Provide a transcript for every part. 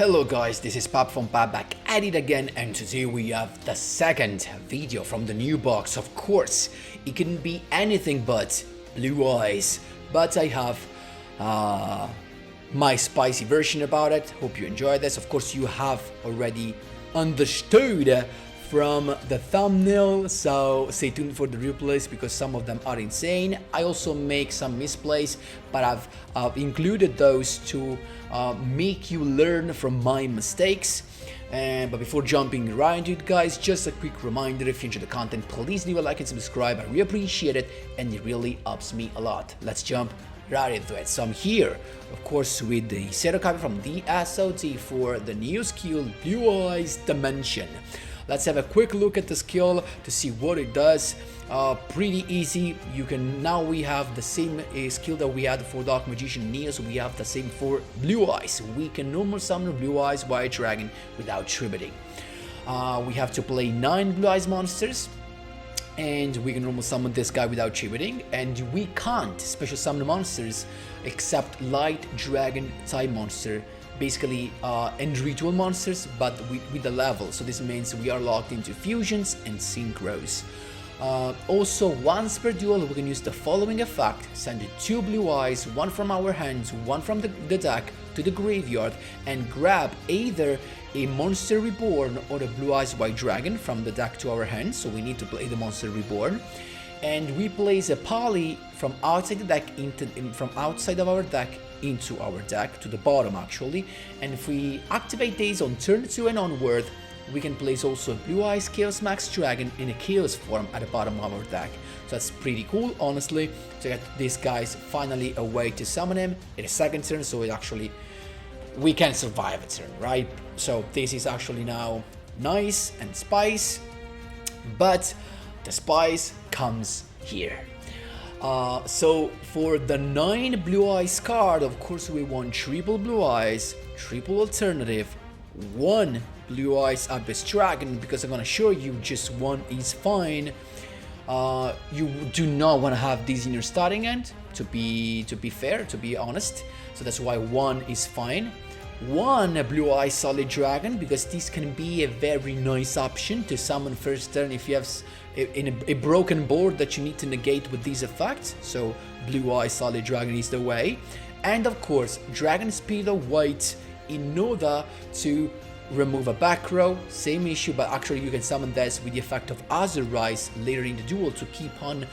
Hello guys, this is Pap from Pap back at it again, and today we have the second video from the new box. Of course, it can be anything but blue eyes, but I have my spicy version about it. Hope you enjoy this. Of course, you have already understood from the thumbnail, so stay tuned for the replays because some of them are insane. I also make some misplays, but I've included those to make you learn from my mistakes. But before jumping right into it, guys, just a quick reminder: if you enjoy the content, please leave a like and subscribe. I really appreciate it, and it really helps me a lot. Let's jump right into it. So I'm here, of course, with the Zero copy from the SOT for the new skill Blue Eyes Dimension. Let's have a quick look at the skill to see what it does. Pretty easy. Now we have the same skill that we had for Dark Magician Neo, so we have the same for Blue Eyes. We can normal summon Blue Eyes White Dragon without tributing. We have to play 9 Blue Eyes monsters, and we can normal summon this guy without tributing, and we can't special summon monsters except Light Dragon type monster, basically and ritual monsters, but with the level. So this means we are locked into fusions and synchros. Also, once per duel we can use the following effect: send 2 blue eyes, one from our hands, one from the deck, to the graveyard, and grab either a monster reborn or a blue eyes white dragon from the deck to our hands. So we need to play the monster reborn, and we place a poly from outside the deck from outside of our deck into our deck, to the bottom actually. And if we activate these on turn 2 and onward, we can place also a Blue Eyes Chaos Max Dragon in a Chaos form at the bottom of our deck. So that's pretty cool, honestly, to get these guys finally a way to summon him in a second turn, so it actually we can survive a turn, right? So this is actually now nice and spice, but the spice comes here. So for the 9 blue eyes card, of course we want triple blue eyes, triple alternative, 1 blue eyes abyss dragon, because I'm gonna show you just 1 is fine. You do not want to have these in your starting end, to be fair, to be honest. So that's why 1 is fine. 1 blue eyes solid dragon, because this can be a very nice option to summon first turn if you have in a broken board that you need to negate with these effects. So blue eyes solid dragon is the way. And of course, dragon speed of white in order to remove a back row. Same issue, but actually you can summon this with the effect of Azure Rise later in the duel to keep on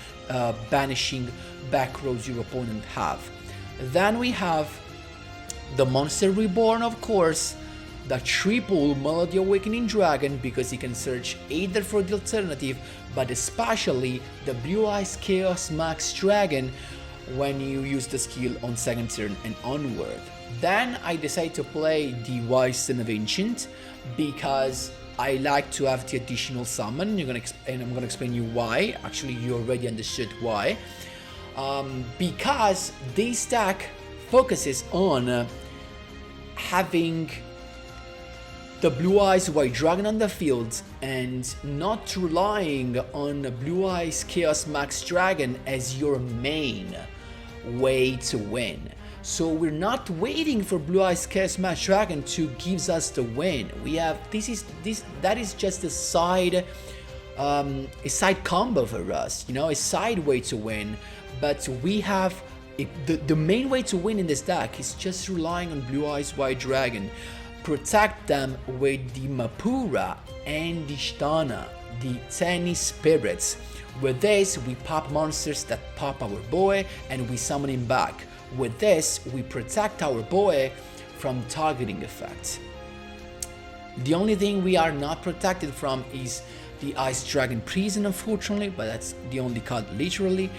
banishing back rows your opponent have. Then we have the monster reborn, of course, the triple Melody Awakening Dragon, because he can search either for the alternative, but especially the Blue Eyes Chaos Max Dragon when you use the skill on second turn and onward. Then I decide to play the Wise Son of Ancient, because I like to have the additional summon. I'm gonna explain you why. Actually, you already understood why. Because this deck focuses on having the Blue Eyes White Dragon on the field and not relying on Blue Eyes Chaos Max Dragon as your main way to win. So we're not waiting for Blue Eyes Chaos Max Dragon to give us the win. We have that is just a side combo for us, you know, a side way to win. But we have the main way to win in this deck is just relying on Blue Eyes White Dragon. Protect them with the Mapura and the Shtana, the TENYI spirits. With this, we pop monsters that pop our boy and we summon him back. With this, we protect our boy from targeting effects. The only thing we are not protected from is the Ice Dragon Prison, unfortunately, but that's the only card literally.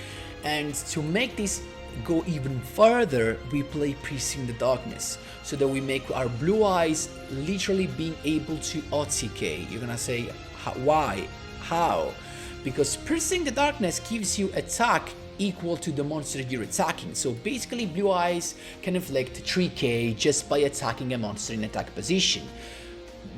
And to make this go even further, we play Piercing the Darkness, so that we make our blue eyes literally being able to OTK. You're gonna say, why? How? Because Piercing the Darkness gives you attack equal to the monster you're attacking. So basically blue eyes can inflict 3k just by attacking a monster in attack position.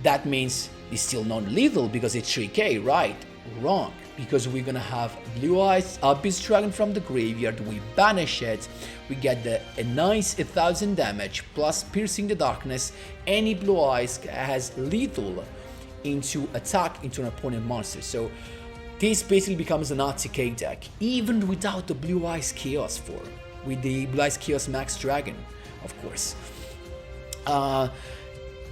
That means it's still non-lethal because it's 3k, right? Wrong. because we're gonna have Blue Eyes Abyss Dragon from the graveyard. We banish it, we get a nice 1000 damage plus piercing the darkness. Any Blue Eyes has lethal into attack into an opponent monster, so this basically becomes an ATK deck even without the Blue Eyes Chaos form, with the Blue Eyes Chaos Max Dragon, of course.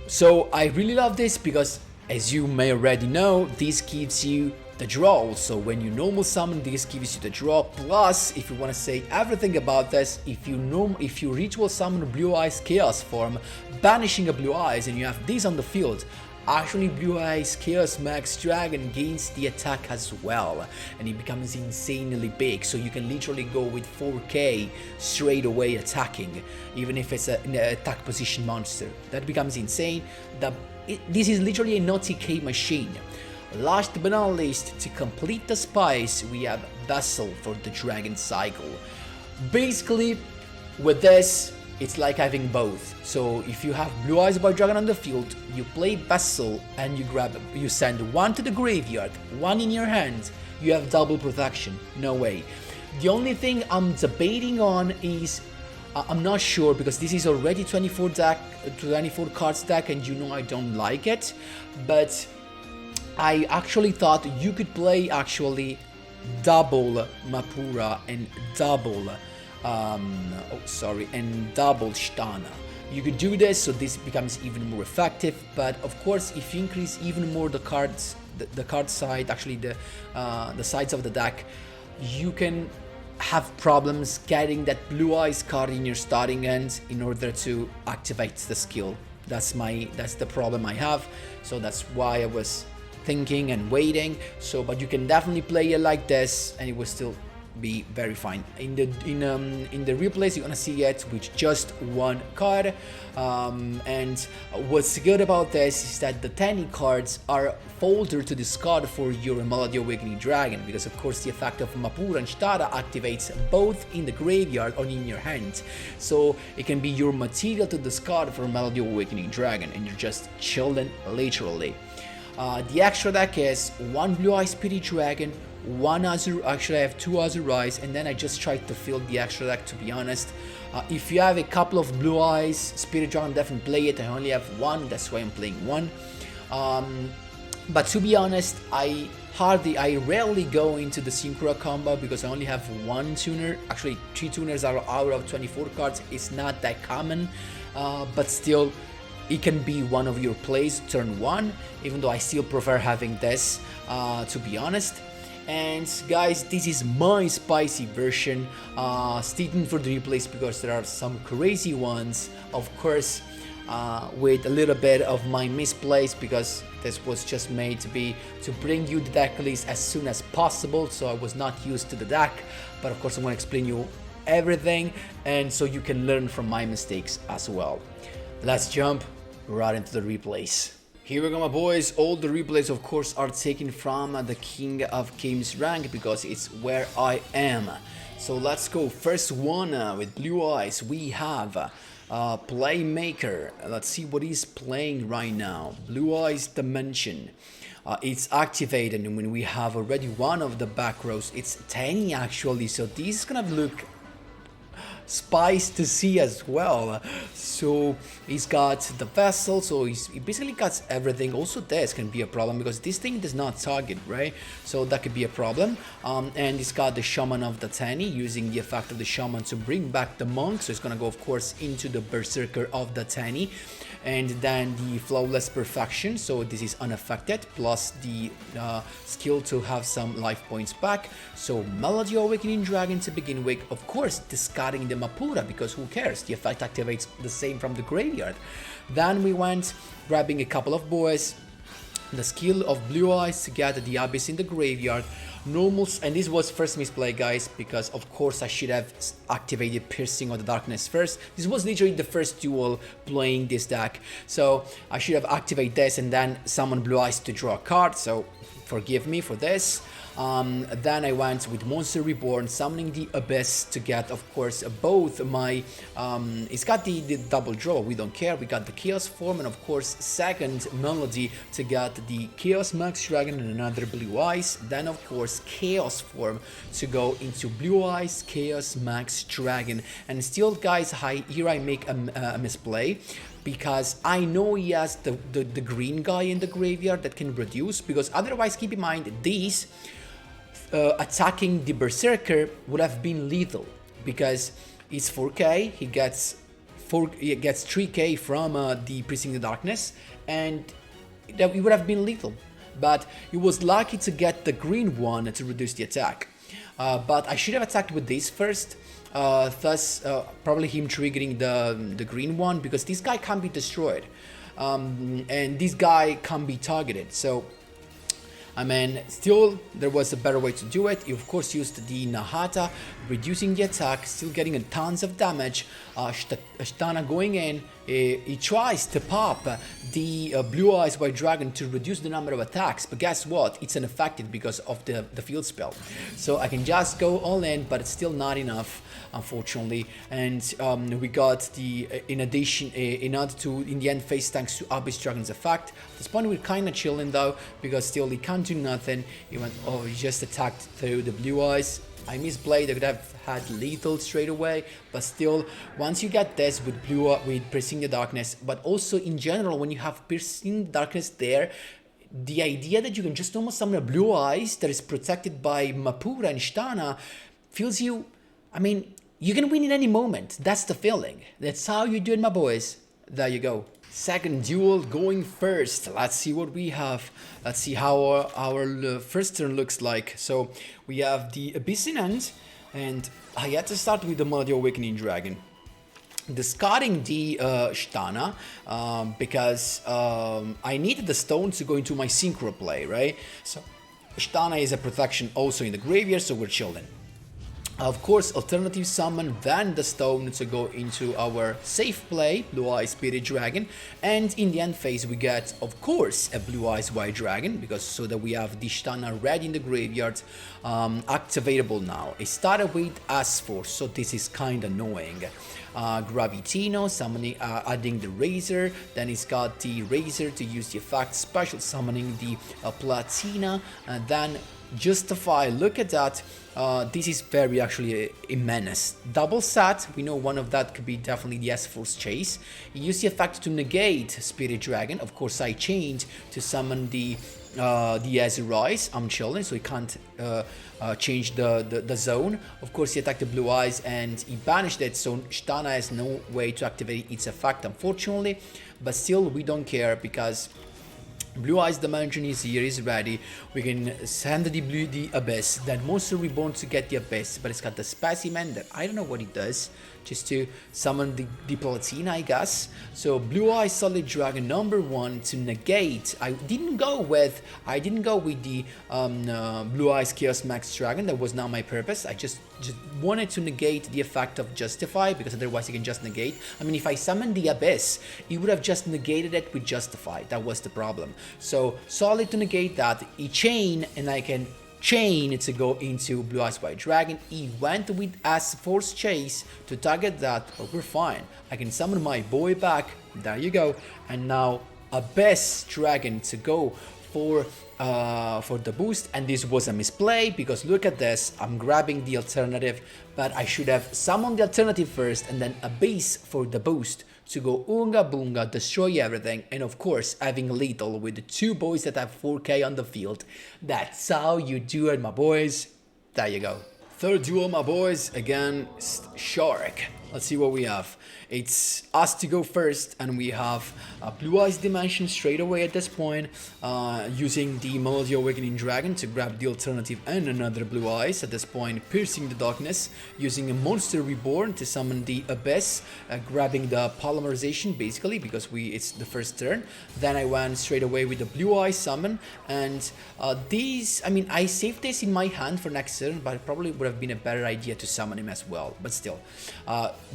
So I really love this because, as you may already know, this gives you the draw. So when you normal summon, this gives you the draw. Plus, if you want to say everything about this, if you ritual summon Blue Eyes Chaos form, banishing a Blue Eyes, and you have this on the field, actually Blue Eyes Chaos Max Dragon gains the attack as well, and it becomes insanely big, so you can literally go with 4k straight away attacking, even if it's an attack position monster. That becomes insane. This is literally an OTK machine. Last but not least, to complete the spice, we have Vessel for the Dragon Cycle. Basically, with this, it's like having both. So if you have Blue Eyes by Dragon on the field, you play Vessel and you send one to the graveyard, one in your hand, you have double protection. No way. The only thing I'm debating on is, I'm not sure, because this is already 24 cards deck, and you know I don't like it, but I actually thought you could play double Mapura and double double Shtana. You could do this, so this becomes even more effective. But of course, if you increase even more the cards, the card side, actually the sides of the deck, you can have problems getting that Blue Eyes card in your starting end in order to activate the skill. That's the problem I have. So that's why I was thinking and waiting. So, but you can definitely play it like this, and it will still be very fine. In the replays, you're gonna see it with just one card, and what's good about this is that the TENYI cards are folded to discard for your Melody Awakening Dragon, because of course the effect of Mapura and Shtada activates both in the graveyard or in your hand, so it can be your material to discard for Melody Awakening Dragon, and you're just chilling literally. The extra deck is one Blue Eye Spirit Dragon, one Azure, actually I have two Azure Eyes, and then I just tried to fill the extra deck, to be honest. If you have a couple of Blue Eyes Spirit Dragon, definitely play it. I only have one, that's why I'm playing one. But to be honest, I rarely go into the Synchro combo because I only have one tuner. Actually, 3 tuners are out of 24 cards. It's not that common, but still, it can be one of your plays turn 1, even though I still prefer having this, to be honest. And guys, this is my spicy version. Stay tuned for the replays because there are some crazy ones, of course, with a little bit of my misplays, because this was just made to bring you the deck list as soon as possible, so I was not used to the deck. But of course I'm going to explain you everything, and so you can learn from my mistakes as well. Let's jump right into the replays. Here we go, my boys. All the replays, of course, are taken from the King of Games rank because it's where I am. So let's go. First one with Blue Eyes. We have Playmaker. Let's see what he's playing right now. Blue Eyes Dimension. It's activated, and when we have already one of the back rows, it's TENYI actually. So this is gonna look spice to see as well. So he's got the Vessel, so he basically got everything. Also this can be a problem because this thing does not target, right? So that could be a problem. And he's got the Shaman of the TENYI, using the effect of the Shaman to bring back the Monk. So it's gonna go, of course, into the Berserker of the TENYI. And then the Flawless Perfection, so this is unaffected, plus the skill to have some life points back. So Melody Awakening Dragon to begin with, of course discarding the Mapura, because who cares, the effect activates the same from the graveyard. Then we went grabbing a couple of boys, the skill of Blue Eyes to get the Abyss in the graveyard, normals, and this was first misplay, guys, because of course I should have activated Piercing of the Darkness first. This was literally the first duel playing this deck, so I should have activated this and then summon Blue Eyes to draw a card. So forgive me for this. Then I went with Monster Reborn, summoning the Abyss to get, of course, both my... it's got the double draw, we don't care. We got the Chaos form, and of course, second Melody to get the Chaos Max Dragon and another Blue Eyes. Then, of course, Chaos form to go into Blue Eyes, Chaos Max Dragon. And still, guys, here I make a misplay, because I know he has the green guy in the graveyard that can reduce, because otherwise, keep in mind, these attacking the Berserker would have been lethal, because it's 4k, he gets 3k from the Precinct of Darkness, and it would have been lethal. But he was lucky to get the green one to reduce the attack. But I should have attacked with this first, thus probably him triggering the green one, because this guy can't be destroyed, and this guy can't be targeted. So I mean, still there was a better way to do it. You of course used the Nahata, reducing the attack, still getting tons of damage. Shtana going in, he tries to pop the Blue Eyes White Dragon to reduce the number of attacks, but guess what? It's ineffective because of the field spell. So I can just go all in, but it's still not enough, unfortunately. And we got the, in addition, in order to, in the end phase, thanks to Abyss Dragon's effect. At this point we're kinda chilling though, because still he can't do nothing. He went, oh, he just attacked through the Blue Eyes. I misplayed, I could have had lethal straight away, but still, once you get this with with Piercing the Darkness, but also in general, when you have Piercing Darkness there, the idea that you can just almost summon a Blue Eyes that is protected by Mapura and Shtana feels you, I mean, you can win in any moment. That's the feeling. That's how you do it, my boys. There you go. Second duel going first. Let's see what we have. Let's see how our first turn looks like. So we have the Abyss in hand, and I had to start with the Melody Awakening Dragon. Discarding the Shtana because I needed the stone to go into my synchro play, right? So Shtana is a protection also in the graveyard, so we're chilling. Of course, alternative summon, then the stone to go into our safe play, Blue Eyes Spirit Dragon, and in the end phase we get, of course, a Blue Eyes White Dragon, because so that we have the Shtana ready in the graveyard, activatable now. It started with S-Force, so this is kinda annoying. Gravitino, summoning, adding the Razor, then it's got the Razor to use the effect, special summoning the Platina, and then Justify, look at that. This is very actually a menace. Double sat, we know one of that could be definitely the S-Force Chase. You use the effect to negate Spirit Dragon. Of course, I changed to summon the Azurais. I'm chilling, so he can't change the zone. Of course, he attacked the Blue Eyes and he banished it, so Shtana has no way to activate its effect, unfortunately. But still, we don't care because Blue Eyes Dimension is here, is ready. We can send the Abyss, then Monster Reborn to get the Abyss, but it's got the Specimen that I don't know what it does, just to summon the Platina, I guess. So Blue Eyes Solid Dragon number 1 to negate. I didn't go with the Blue Eyes Chaos Max Dragon. That was not my purpose. I just wanted to negate the effect of Justify, because otherwise you can just negate. I mean, if I summoned the Abyss, it would have just negated it with Justify. That was the problem. So Solid to negate that. He chain, and I can chain to go into Blue Eyes White Dragon. He went with S-Force Chase to target that, but we're fine. I can summon my boy back. There you go. And now Abyss Dragon to go for the boost, and this was a misplay because look at this, I'm grabbing the alternative, but I should have summoned the alternative first and then Abyss for the boost to go Oonga Boonga, destroy everything, and of course having lethal with the two boys that have 4k on the field. That's how you do it, my boys. There you go. Third duel, my boys, again, Shark. Let's see what we have. It's us to go first, and we have Blue Eyes Dimension straight away at this point, using the Melody Awakening Dragon to grab the alternative and another Blue Eyes. At this point, Piercing the Darkness, using a Monster Reborn to summon the Abyss, grabbing the Polymerization basically, because it's the first turn. Then I went straight away with the Blue Eyes summon, and these, I mean, I saved this in my hand for next turn, but it probably would have been a better idea to summon him as well, but still.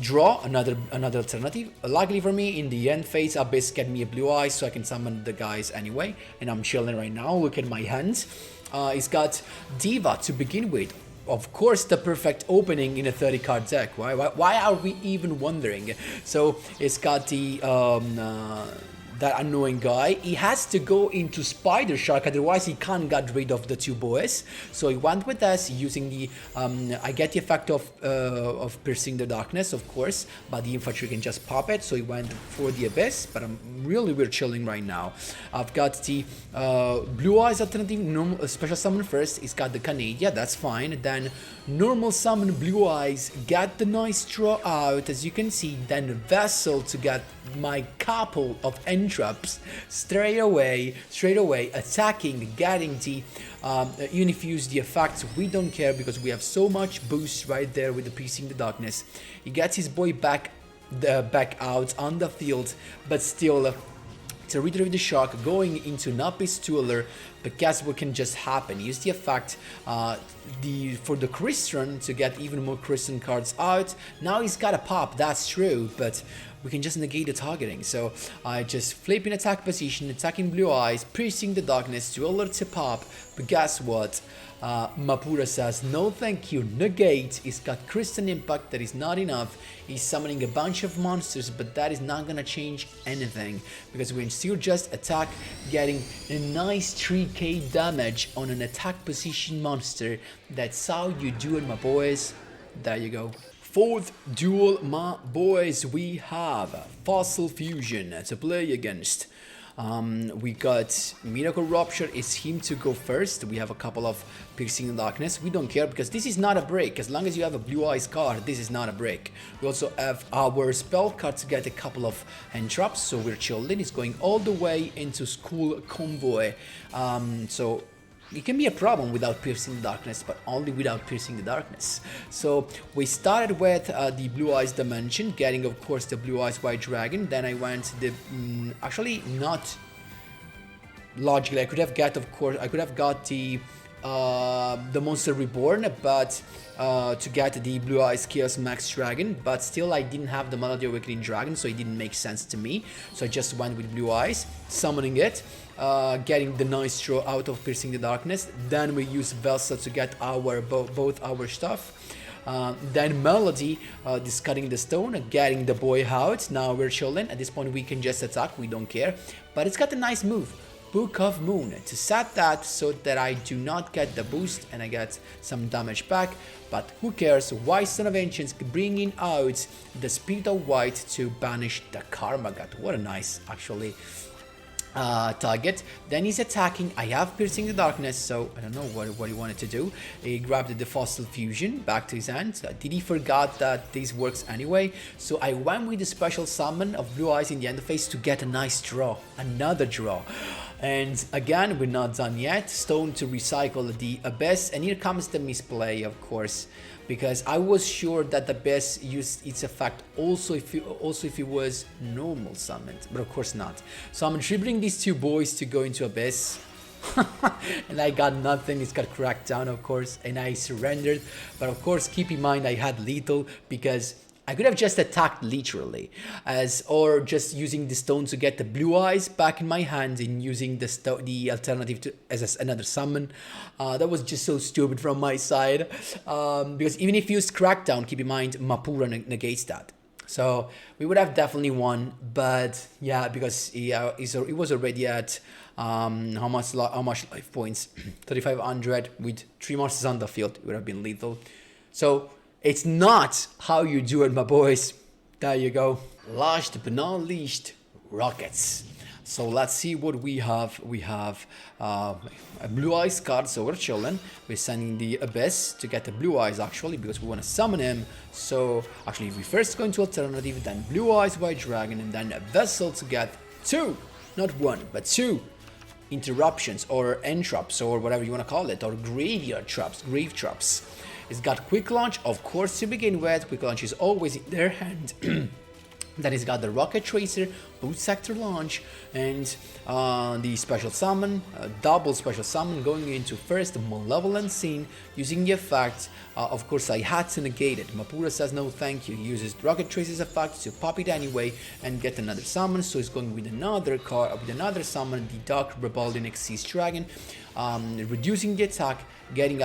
draw another alternative. Luckily for me, in the end phase, Abyss get me a blue eye, so I can summon the guys anyway. And I'm chilling right now. Look at my hands. It's got Diva to begin with. Of course, the perfect opening in a 30 card deck. Why are we even wondering? So it's got the that annoying guy. He has to go into Spider Shark, otherwise he can't get rid of the two boys. So he went with us using the I get the effect of piercing the darkness, of course, but the infantry can just pop it. So he went for the Abyss, but we're chilling right now. I've got the blue eyes alternative, normal, special summon first. It's got the Canadian, that's fine. Then normal summon blue eyes, get the nice draw out, as you can see. Then Vessel to get my couple of entraps straight away, attacking, getting the unifuse the effects. We don't care because we have so much boost right there with the piercing the darkness. He gets his boy back out on the field, but still to retrieve the shark, going into Napis Tueler. But guess what can just happen? Use the effect for the Christian to get even more Christian cards out. Now he's got a pop, that's true, but we can just negate the targeting. So I just flip in attack position, attacking blue eyes, piercing the darkness, Dueler to pop. But guess what? Mapura says no thank you, negate. He's got Christian impact, that is not enough. He's summoning a bunch of monsters, but that is not gonna change anything because we can still just attack, getting a nice 3k damage on an attack position monster. That's how you do it, my boys. There you go. Fourth duel, my boys, we have Fossil Fusion to play against. We got Miracle Rupture, it's him to go first. We have a couple of Piercing the Darkness. We don't care because this is not a break. As long as you have a Blue Eyes card, this is not a break. We also have our spell card to get a couple of entraps, so we're chilling. It's going all the way into School Convoy. So it can be a problem without Piercing the Darkness, but only without Piercing the Darkness. So we started with the Blue Eyes Dimension, getting of course the Blue Eyes White Dragon. Then I went the actually not logically. I could have got the Monster Reborn, but to get the Blue Eyes Chaos Max Dragon, but still I didn't have the Melody Awakening Dragon, so it didn't make sense to me. So I just went with Blue Eyes, summoning it. Getting the nice draw out of Piercing the Darkness. Then we use Velsa to get our both our stuff. Then Melody, discarding the stone, getting the boy out. Now we're chilling. At this point we can just attack, we don't care. But it's got a nice move, Book of Moon, to set that so that I do not get the boost and I get some damage back. But who cares? White Son of Ancients bringing out the Spirit of White to banish the Karma God. What a nice, actually, target. Then he's attacking. I have Piercing the Darkness, so I don't know what he wanted to do. He grabbed the Fossil Fusion back to his hand. Did he forgot that this works anyway? So I went with the special summon of Blue Eyes in the end phase to get a nice draw, another draw. And again, we're not done yet. Stone to recycle the Abyss, and here comes the misplay, of course, because I was sure that the Abyss used its effect also if it was normal summoned, but of course not. So I'm triggering these two boys to go into Abyss. And I got nothing. It's got cracked down, of course, and I surrendered. But of course, keep in mind I had lethal because I could have just attacked literally, or just using the stone to get the Blue Eyes back in my hand and using the alternative as another summon. That was just so stupid from my side, because even if you use Crackdown, keep in mind Mapura negates that. So we would have definitely won, but yeah, because it was already at how much life points? 3,500 with 3 monsters on the field. It would have been lethal. So it's not how you do it, my boys. There you go. Last but not least, rockets. So let's see what we have. We have a Blue Eyes card, so we're chilling. We're sending the Abyss to get the Blue Eyes, actually, because we want to summon him. So actually, we first go into alternative, then Blue Eyes White Dragon, and then a Vessel to get 2, not 1, but 2 interruptions or entraps or whatever you want to call it, or grave traps. It's got Quick Launch, of course, to begin with. Quick Launch is always in their hand. Then it's got the Rocket Tracer, boot sector launch, and the special summon, double special summon going into first malevolent scene using the effect. Of course, I had to negate it. Mapura says no thank you. He uses Rocket Trace's effect to pop it anyway and get another summon. So he's going with another card, with another summon, the Dark Rebellion Xyz Dragon, reducing the attack, getting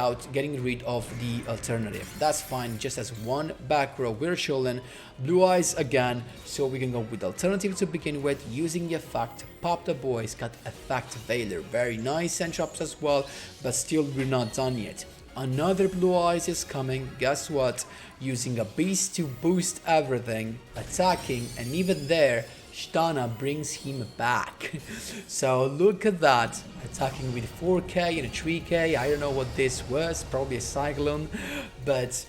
rid of the alternative. That's fine. Just as one back row, we're chilling. Blue Eyes again, so we can go with alternative to begin with, using the effect. Pop the boys, got effect Veiler, very nice, and drops as well, but still we're not done yet. Another Blue Eyes is coming, guess what? Using a beast to boost everything, attacking, and even there, Shtana brings him back. So look at that, attacking with 4k and a 3k, I don't know what this was, probably a Cyclone, but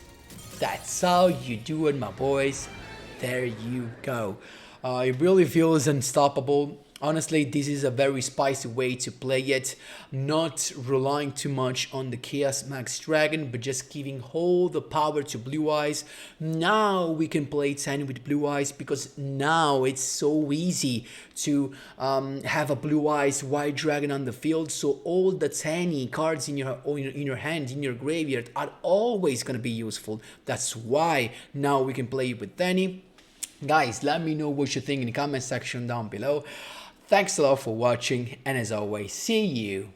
that's how you do it, my boys. There you go. It really feels unstoppable. Honestly, this is a very spicy way to play it, not relying too much on the Chaos Max Dragon, but just giving all the power to Blue Eyes. Now we can play TENYI with Blue Eyes, because now it's so easy to have a Blue Eyes White Dragon on the field, so all the TENYI cards in your hand, in your graveyard, are always going to be useful. That's why now we can play it with TENYI. Guys, let me know what you think in the comment section down below. Thanks a lot for watching, and as always, see you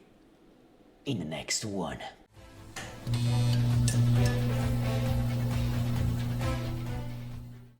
in the next one.